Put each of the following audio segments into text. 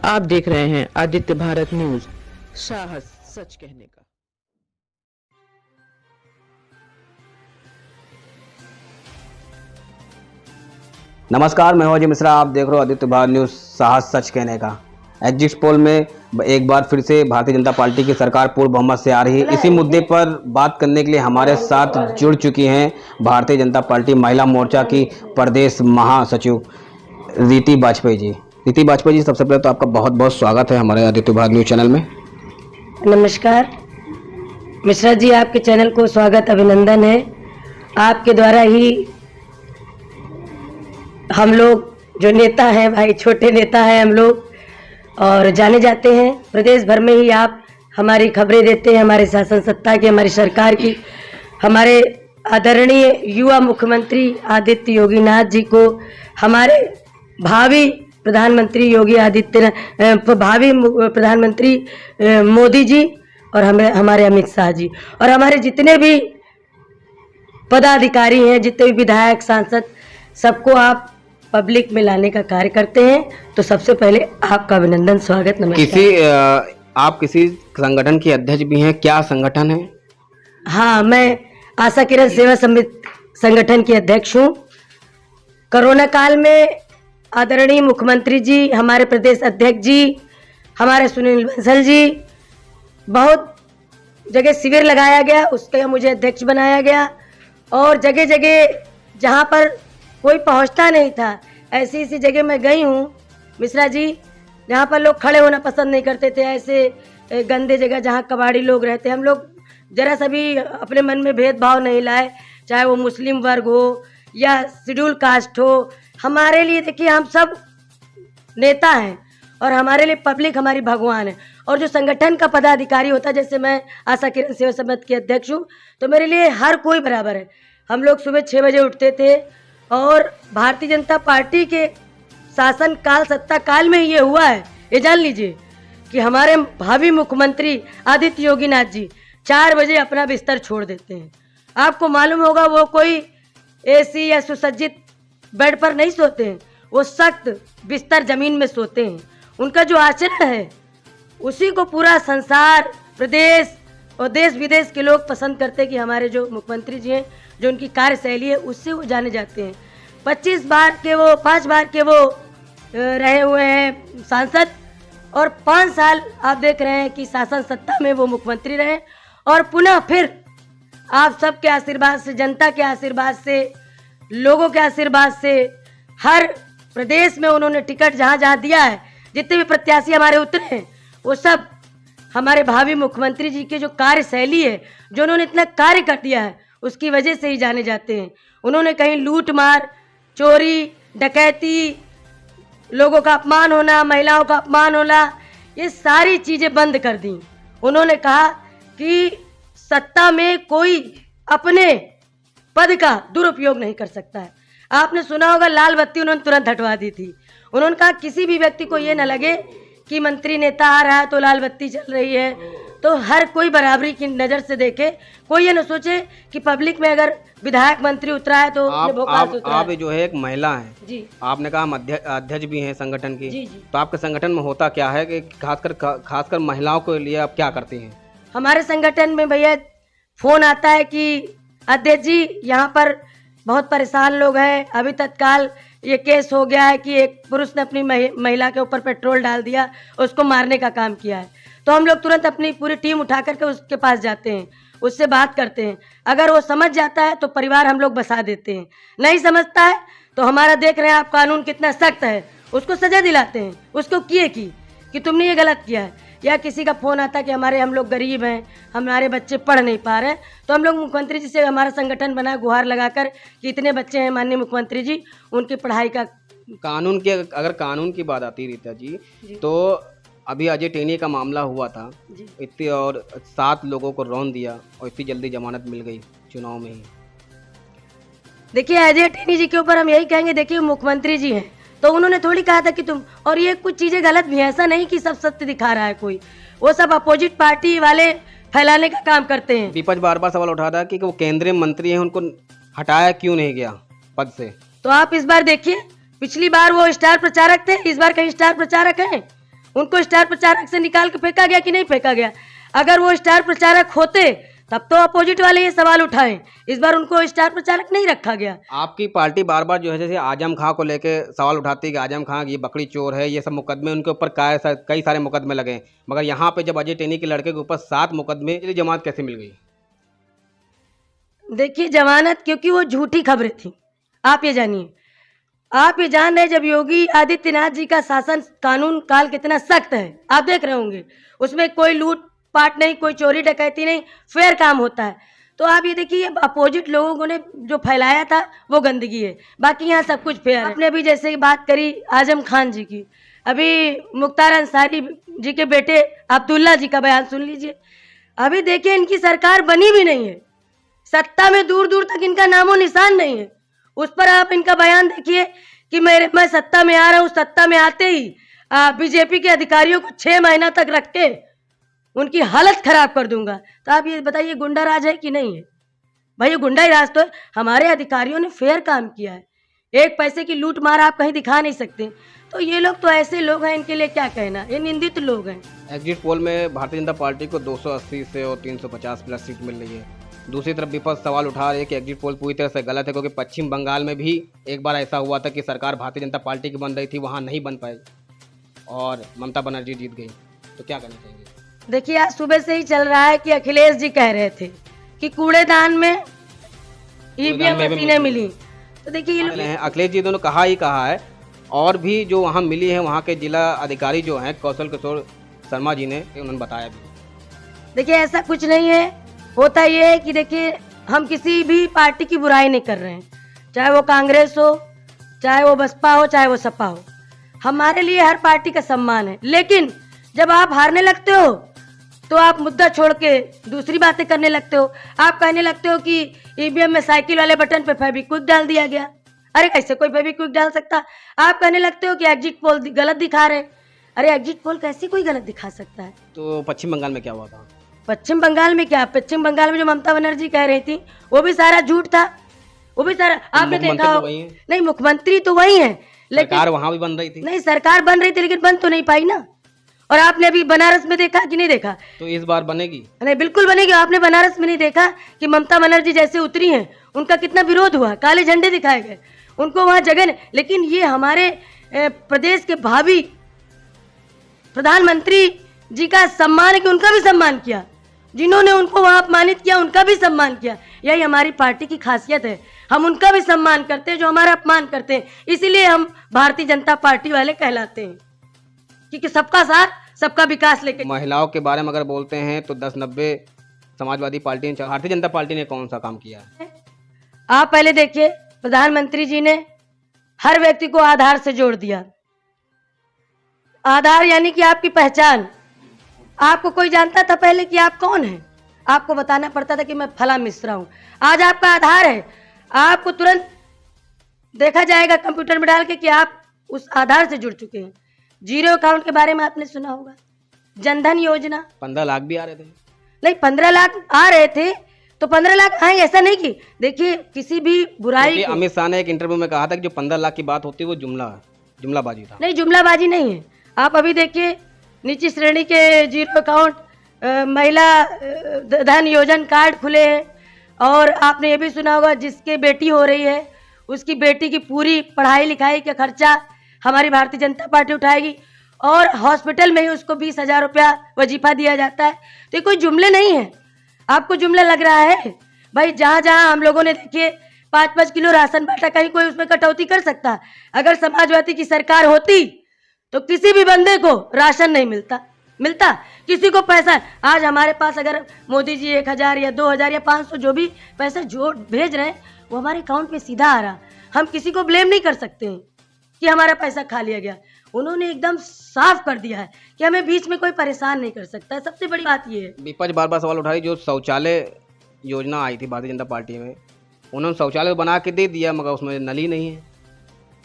आप देख रहे हैं आदित्य भारत न्यूज, साहस सच कहने का। नमस्कार, मैं हूं अजय मिश्रा। आप देख रहे हो आदित्य भारत न्यूज, साहस सच कहने का। एग्जिट पोल में एक बार फिर से भारतीय जनता पार्टी की सरकार पूर्ण बहुमत से आ रही है। इसी मुद्दे पर बात करने के लिए हमारे साथ जुड़ चुकी हैं भारतीय जनता पार्टी महिला मोर्चा की प्रदेश महासचिव रीति वाजपेयी जी। रीति वाजपेयी जी, सबसे पहले तो आपका बहुत बहुत स्वागत है हमारे आदित्य भारत न्यूज चैनल में। नमस्कार मिश्रा जी, आपके चैनल को स्वागत अभिनंदन है। आपके द्वारा ही हम लोग जो नेता हैं भाई, छोटे नेता हैं हम लोग और जाने जाते हैं। प्रदेश भर में ही आप हमारी खबरें देते हैं, हमारे शासन सत्ता की, हमारी सरकार की। हमारे आदरणीय युवा मुख्यमंत्री आदित्य योगीनाथ जी को, हमारे भावी प्रधानमंत्री भावी प्रधानमंत्री मोदी जी और हमारे अमित शाह जी और हमारे जितने भी पदाधिकारी हैं, जितने भी विधायक सांसद, सबको आप पब्लिक में लाने का कार्य करते हैं। तो सबसे पहले आपका अभिनंदन, स्वागत, नमस्कार। आप किसी संगठन के अध्यक्ष भी हैं, क्या संगठन है? हाँ, मैं आशा किरण सेवा समिति संगठन की अध्यक्ष हूँ। कोरोना काल में आदरणीय मुख्यमंत्री जी, हमारे प्रदेश अध्यक्ष जी, हमारे सुनील बंसल जी, बहुत जगह शिविर लगाया गया, उसका मुझे अध्यक्ष बनाया गया और जगह जगह जहाँ पर कोई पहुँचता नहीं था, ऐसी ऐसी जगह मैं गई हूँ मिश्रा जी, जहाँ पर लोग खड़े होना पसंद नहीं करते थे। ऐसे गंदे जगह जहाँ कबाड़ी लोग रहते, हम लोग जरा सा भी अपने मन में भेदभाव नहीं लाए, चाहे वो मुस्लिम वर्ग हो या शेड्यूल कास्ट हो। हमारे लिए देखिए, हम सब नेता हैं और हमारे लिए पब्लिक हमारी भगवान है। और जो संगठन का पदाधिकारी होता है, जैसे मैं आशा किरण सेवा समिति के अध्यक्ष हूँ, तो मेरे लिए हर कोई बराबर है। हम लोग सुबह 6 बजे उठते थे और भारतीय जनता पार्टी के शासन काल, सत्ता काल में ये हुआ है, ये जान लीजिए कि हमारे भावी मुख्यमंत्री आदित्य योगीनाथ जी 4 बजे अपना बिस्तर छोड़ देते हैं। आपको मालूम होगा, वो कोई एसी या सुसज्जित बेड पर नहीं सोते हैं, वो सख्त बिस्तर जमीन में सोते हैं। उनका जो आचरण है उसी को पूरा संसार, प्रदेश और देश विदेश के लोग पसंद करते हैं कि हमारे जो मुख्यमंत्री जी हैं, जो उनकी कार्यशैली है, उससे वो जाने जाते हैं। 5 बार के वो रहे हुए हैं सांसद और 5 साल आप देख रहे हैं कि शासन सत्ता में वो मुख्यमंत्री रहे और पुनः फिर आप सबके आशीर्वाद से, जनता के आशीर्वाद से, लोगों के आशीर्वाद से हर प्रदेश में उन्होंने टिकट जहाँ जहाँ दिया है, जितने भी प्रत्याशी हमारे उतरे हैं, वो सब हमारे भावी मुख्यमंत्री जी की जो कार्यशैली है, जो उन्होंने इतना कार्य कर दिया है, उसकी वजह से ही जाने जाते हैं। उन्होंने कहीं लूट मार, चोरी, डकैती, लोगों का अपमान होना, महिलाओं का अपमान होना, ये सारी चीज़ें बंद कर दी। उन्होंने कहा कि सत्ता में कोई अपने पद का दुरुपयोग नहीं कर सकता है। आपने सुना होगा, लाल बत्ती उन्होंने तुरंत हटवा दी थी। उन्होंने कहा किसी भी व्यक्ति को ये न लगे कि मंत्री नेता आ रहा है तो लाल बत्ती चल रही है, तो हर कोई बराबरी की नज़र से देखे। कोई ये न सोचे कि पब्लिक में अगर विधायक मंत्री उतरा है तो आप जो है एक महिला हैं जी, आपने कहा हम अध्यक्ष भी हैं संगठन की। जी। तो आपके संगठन में होता क्या है कि खासकर महिलाओं के लिए आप क्या करती हैं? हमारे संगठन में भैया फोन आता है कि अध्यक्ष जी, यहाँ पर बहुत परेशान लोग हैं, अभी तत्काल ये केस हो गया है कि एक पुरुष ने अपनी महिला के ऊपर पेट्रोल डाल दिया, उसको मारने का काम किया है। तो हम लोग तुरंत अपनी पूरी टीम उठा करके उसके पास जाते हैं, उससे बात करते हैं। अगर वो समझ जाता है तो परिवार हम लोग बसा देते हैं, नहीं समझता है तो हमारा देख रहे हैं आप कानून कितना सख्त है, उसको सजा दिलाते हैं, उसको किए कि तुमने ये गलत किया है। या किसी का फ़ोन आता कि हम लोग गरीब हैं, हमारे बच्चे पढ़ नहीं पा रहे हैं, तो हम लोग मुख्यमंत्री जी से हमारा संगठन बना, गुहार लगाकर कि इतने बच्चे हैं माननीय मुख्यमंत्री जी, उनकी पढ़ाई का अगर कानून की बात आती रीता जी, तो अभी अजय टेनी का मामला हुआ था, इतने और 7 लोगों को रौंद दिया और इतनी जल्दी जमानत मिल गई चुनाव में ही। देखिए, अजय टेनी जी के ऊपर हम यही कहेंगे, देखिए मुख्यमंत्री जी हैं तो उन्होंने थोड़ी कहा था कि तुम, और ये कुछ चीज़ें गलत भी हैं, ऐसा नहीं कि सब सत्य दिखा रहा है कोई, वो सब अपोजिट पार्टी वाले फैलाने का काम करते हैं। विपक्ष बार बार सवाल उठा रहा है कि वो केंद्रीय मंत्री हैं, उनको हटाया क्यों नहीं गया पद से? तो आप इस बार देखिए, पिछली बार वो स्टार प्रचारक थे, इस बार कहीं स्टार प्रचारक हैं? उनको स्टार प्रचारक से निकाल के फेंका गया कि नहीं फेंका गया? अगर वो स्टार प्रचारक होते तब तो अपोजिट वाले ये सवाल उठाएं। इस बार उनको स्टार प्रचारक नहीं रखा गया। आपकी पार्टी बार बार जो है जैसे आजम खां को लेके सवाल उठाती है कि आजम खां ये बकरी चोर है, ये सब मुकदमे उनके ऊपर कई सारे मुकदमे लगे, मगर यहाँ पे जब अजय टेनी के लड़के के ऊपर 7 मुकदमे, ये जमानत कैसे मिल गई? देखिए जमानत क्योंकि वो झूठी खबरें थी। आप ये जानिए, आप ये जान रहे जब योगी आदित्यनाथ जी का शासन कानून काल कितना सख्त है, आप देख रहे होंगे, उसमें कोई लूट पाट नहीं, कोई चोरी डकैती नहीं, फेयर काम होता है। तो आप ये देखिए अपोजिट लोगों ने जो फैलाया था वो गंदगी है, बाकी यहाँ सब कुछ फेयर है। आपने अभी जैसे ही बात करी आजम खान जी की, अभी मुख्तार अंसारी जी के बेटे अब्दुल्ला जी का बयान सुन लीजिए। अभी देखिए इनकी सरकार बनी भी नहीं है, सत्ता में दूर दूर तक इनका नामो निशान नहीं है। उस पर आप इनका बयान देखिए कि मैं सत्ता में आ रहा हूँ, सत्ता में आते ही बीजेपी के अधिकारियों को 6 महीना तक रख के उनकी हालत खराब कर दूंगा। तो आप ये बताइए गुंडा राज है कि नहीं है? भाई ये गुंडा ही राज तो है। हमारे अधिकारियों ने फेयर काम किया है, एक पैसे की लूट मार आप कहीं दिखा नहीं सकते। तो ये लोग तो ऐसे लोग हैं, इनके लिए क्या कहना, ये निंदित लोग हैं। एग्जिट पोल में भारतीय जनता पार्टी को 280 से और 350 प्लस सीट मिल रही है। दूसरी तरफ विपक्ष सवाल उठा रहे हैं कि एग्जिट पोल पूरी तरह से गलत है, क्योंकि पश्चिम बंगाल में भी एक बार ऐसा हुआ था कि सरकार भारतीय जनता पार्टी की बन रही थी, वहाँ नहीं बन पाई और ममता बनर्जी जीत गई। तो क्या करना चाहिए? देखिए आज सुबह से ही चल रहा है कि अखिलेश जी कह रहे थे कि कूड़ेदान में ईवीएम मशीनें मिली। तो देखिए अखिलेश जी ने कहा है, और भी जो वहाँ मिली है वहाँ के जिला अधिकारी जो हैं कौशल किशोर शर्मा जी ने, उन्होंने बताया भी। देखिए ऐसा कुछ नहीं है, होता ये है कि देखिए हम किसी भी पार्टी की बुराई नहीं कर रहे हैं, चाहे वो कांग्रेस हो, चाहे वो बसपा हो, चाहे वो सपा हो। हमारे लिए हर पार्टी का सम्मान है, लेकिन जब आप हारने लगते हो तो आप मुद्दा छोड़ के दूसरी बातें करने लगते हो। आप कहने लगते हो कि ईवीएम में साइकिल वाले बटन पे फेविक्विक डाल दिया गया। अरे कैसे कोई फेविक्विक डाल सकता? आप कहने लगते हो कि एग्जिट पोल गलत दिखा रहे। अरे एग्जिट पोल कैसे कोई गलत दिखा सकता है? तो पश्चिम बंगाल में क्या हुआ था? पश्चिम बंगाल में क्या? पश्चिम बंगाल में जो ममता बनर्जी कह रही थी वो भी सारा झूठ था, वो भी सारा आपने देखा हो। नहीं, मुख्यमंत्री तो वही है, लेकिन सरकार वहाँ भी बन रही थी। नहीं, सरकार बन रही थी लेकिन बन तो नहीं पाई ना। और आपने अभी बनारस में देखा कि नहीं देखा? तो इस बार बनेगी? नहीं, बिल्कुल बनेगी। आपने बनारस में नहीं देखा कि ममता बनर्जी जैसे उतरी हैं उनका कितना विरोध हुआ, काले झंडे दिखाए गए, उनको वहां जगह नहीं। लेकिन ये हमारे प्रदेश के भावी प्रधानमंत्री जी का सम्मान है कि उनका भी सम्मान किया, जिन्होंने उनको वहां अपमानित किया उनका भी सम्मान किया। यही हमारी पार्टी की खासियत है, हम उनका भी सम्मान करते हैं जो हमारा अपमान करते हैं। इसीलिए हम भारतीय जनता पार्टी वाले कहलाते हैं, क्योंकि सबका साथ सबका विकास लेके। महिलाओं के बारे में अगर बोलते हैं तो 10-90 समाजवादी पार्टी ने, भारतीय जनता पार्टी ने कौन सा काम किया है? आप पहले देखिए, प्रधानमंत्री जी ने हर व्यक्ति को आधार से जोड़ दिया। आधार यानी कि आपकी पहचान। आपको कोई जानता था पहले कि आप कौन हैं? आपको बताना पड़ता था कि मैं फला मिश्रा हूं। आज आपका आधार है, आपको तुरंत देखा जाएगा कंप्यूटर में डाल के कि आप उस आधार से जुड़ चुके हैं। जीरो अकाउंट के बारे में आपने सुना होगा, जनधन योजना 15 लाख भी आ रहे थे। नहीं, 15 लाख आ रहे थे तो 15 लाख आए, ऐसा नहीं कि देखिए किसी भी बुराई। अमित शाह ने एक इंटरव्यू में कहा था कि जो 15 लाख की बात होती है वो जुमलाबाजी था। नहीं, जुमलाबाजी नहीं है। आप अभी देखिए निजी श्रेणी के जीरो अकाउंट महिला धन योजना कार्ड खुले हैं, और आपने ये भी सुना होगा जिसके बेटी हो रही है उसकी बेटी की पूरी पढ़ाई लिखाई का खर्चा हमारी भारतीय जनता पार्टी उठाएगी, और हॉस्पिटल में ही उसको 20,000 रुपया वजीफा दिया जाता है। तो ये कोई जुमले नहीं है, आपको जुमला लग रहा है? भाई जहाँ जहाँ हम लोगों ने देखिए 5-5 किलो राशन बांटा, कहीं कोई उसमें कटौती कर सकता? अगर समाजवादी की सरकार होती तो किसी भी बंदे को राशन नहीं मिलता किसी को पैसा। आज हमारे पास अगर मोदी जी 1,000 या 2,000 या 500 जो भी पैसा जो भेज रहे हैं वो हमारे अकाउंट में सीधा आ रहा। हम किसी को ब्लेम नहीं कर सकते हैं कि हमारा पैसा खा लिया गया। उन्होंने एकदम साफ कर दिया है कि हमें बीच में कोई परेशान नहीं कर सकता। सबसे बड़ी बात ये है। विपक्ष बार बार सवाल उठा रही, जो शौचालय योजना आई थी भारतीय जनता पार्टी में, उन्होंने शौचालय बना के दे दिया मगर उसमें नल ही नहीं है।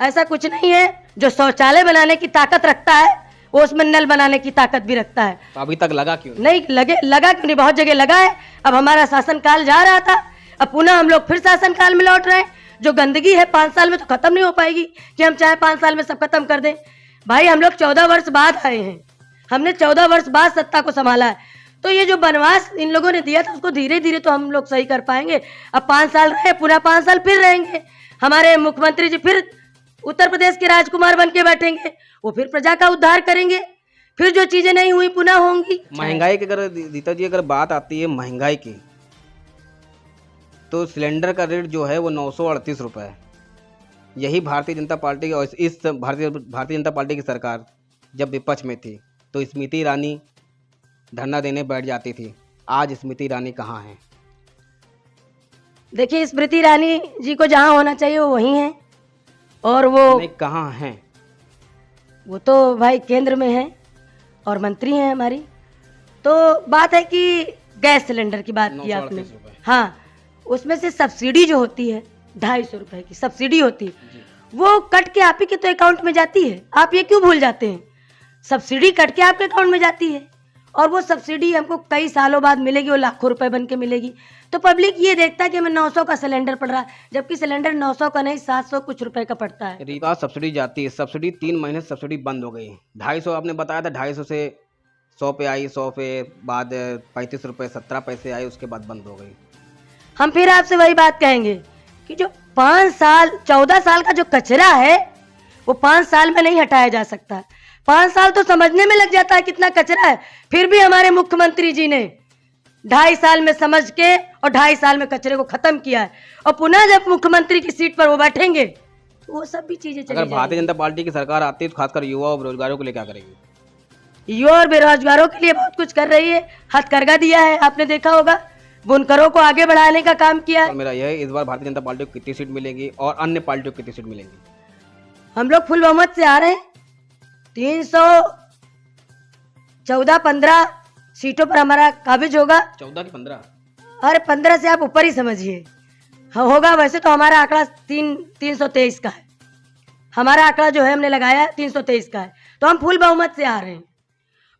ऐसा कुछ नहीं है, जो शौचालय बनाने की ताकत रखता है वो उसमें नल बनाने की ताकत भी रखता है। तो अभी तक लगा क्यों नहीं? लगा क्यों नहीं? बहुत जगह लगा है। अब हमारा शासनकाल जा रहा था, अब पुनः हम लोग फिर शासनकाल में लौट रहे हैं। जो गंदगी है 5 साल में तो खत्म नहीं हो पाएगी कि हम चाहे 5 साल में सब खत्म कर दें। भाई हम लोग 14 वर्ष बाद आए हैं, हमने 14 वर्ष बाद सत्ता को संभाला है। तो ये जो बनवास इन लोगों ने दिया था उसको धीरे धीरे तो हम लोग सही कर पाएंगे। अब 5 साल रहे, पुनः 5 साल फिर रहेंगे। हमारे मुख्यमंत्री जी फिर उत्तर प्रदेश के राजकुमार बन के बैठेंगे, वो फिर प्रजा का उद्धार करेंगे, फिर जो चीजें नहीं हुई पुनः होंगी। महंगाई की अगर रीता जी अगर बात आती है महंगाई की, तो सिलेंडर का रेट जो है वो 938 रुपये है। यही भारतीय जनता पार्टी और इस भारतीय जनता पार्टी की सरकार जब विपक्ष में थी तो स्मृति ईरानी धरना देने बैठ जाती थी। आज स्मृति ईरानी कहाँ है? देखिए, स्मृति ईरानी जी को जहाँ होना चाहिए वो वहीं है, और वो नहीं कहाँ हैं? वो तो भाई केंद्र में है और मंत्री हैं हमारी। तो बात है कि गैस सिलेंडर की बात की आपने, हाँ, उसमें से सब्सिडी जो होती है 250 रुपए की सब्सिडी होती है, वो कट के आप ही के तो अकाउंट में जाती है। आप ये क्यों भूल जाते हैं? सब्सिडी कट के आपके अकाउंट में जाती है, और वो सब्सिडी हमको कई सालों बाद मिलेगी, वो लाखों रुपए बन के मिलेगी। तो पब्लिक ये देखता है कि हमें 900 का सिलेंडर पड़ रहा है, जबकि सिलेंडर 900 का नहीं 700 कुछ रुपए का पड़ता है। रीता, सब्सिडी जाती है, सब्सिडी 3 महीने सब्सिडी बंद हो गई। 250 आपने बताया था, 250 से 100 पे आई, 100 पे बाद 35 रुपये 17 पैसे आए, उसके बाद बंद हो गई। हम फिर आपसे वही बात कहेंगे कि जो 5 साल 14 साल का जो कचरा है वो 5 साल में नहीं हटाया जा सकता। 5 साल तो समझने में लग जाता है कितना कचरा है, फिर भी हमारे मुख्यमंत्री जी ने 2.5 साल में समझ के और 2.5 साल में कचरे को खत्म किया है। और पुनः जब मुख्यमंत्री की सीट पर वो बैठेंगे तो वो सब भी चीजें चली अगर भारतीय जनता पार्टी की सरकार आती है तो खासकर युवा और बेरोजगारों के लिए क्या करेगी? युवा और बेरोजगारों के लिए बहुत कुछ कर रही है। हथकरघा दिया है, आपने देखा होगा, बुनकरों को आगे बढ़ाने का काम किया है। और मेरा यह है, इस बार भारतीय जनता पार्टी को कितनी सीट मिलेगी और अन्य पार्टियों को कितनी सीट मिलेंगी? हम लोग फुल बहुमत से आ रहे हैं। 314-15 सीटों पर हमारा काबिज होगा। 14 की 15? अरे 15 से आप ऊपर ही समझिए। हाँ, होगा। वैसे तो हमारा आंकड़ा 323 का है, हमारा आंकड़ा जो है हमने लगाया 323 का है। तो हम फुल बहुमत से आ रहे हैं,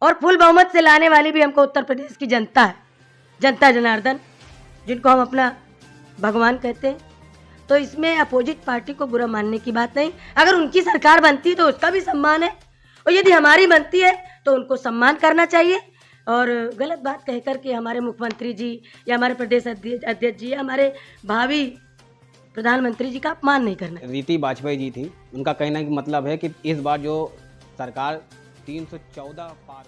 और फुल बहुमत से लाने वाली भी हमको उत्तर प्रदेश की जनता है, जनता जनार्दन, जिनको हम अपना भगवान कहते हैं। तो इसमें अपोजिट पार्टी को बुरा मानने की बात नहीं। अगर उनकी सरकार बनती है तो उसका भी सम्मान है, और यदि हमारी बनती है तो उनको सम्मान करना चाहिए। और गलत बात कह कर के हमारे मुख्यमंत्री जी या हमारे प्रदेश अध्यक्ष जी या हमारे भावी प्रधानमंत्री जी का अपमान नहीं करना। रीति वाजपेयी जी थी, उनका कहना का मतलब है कि इस बार जो सरकार 314 पार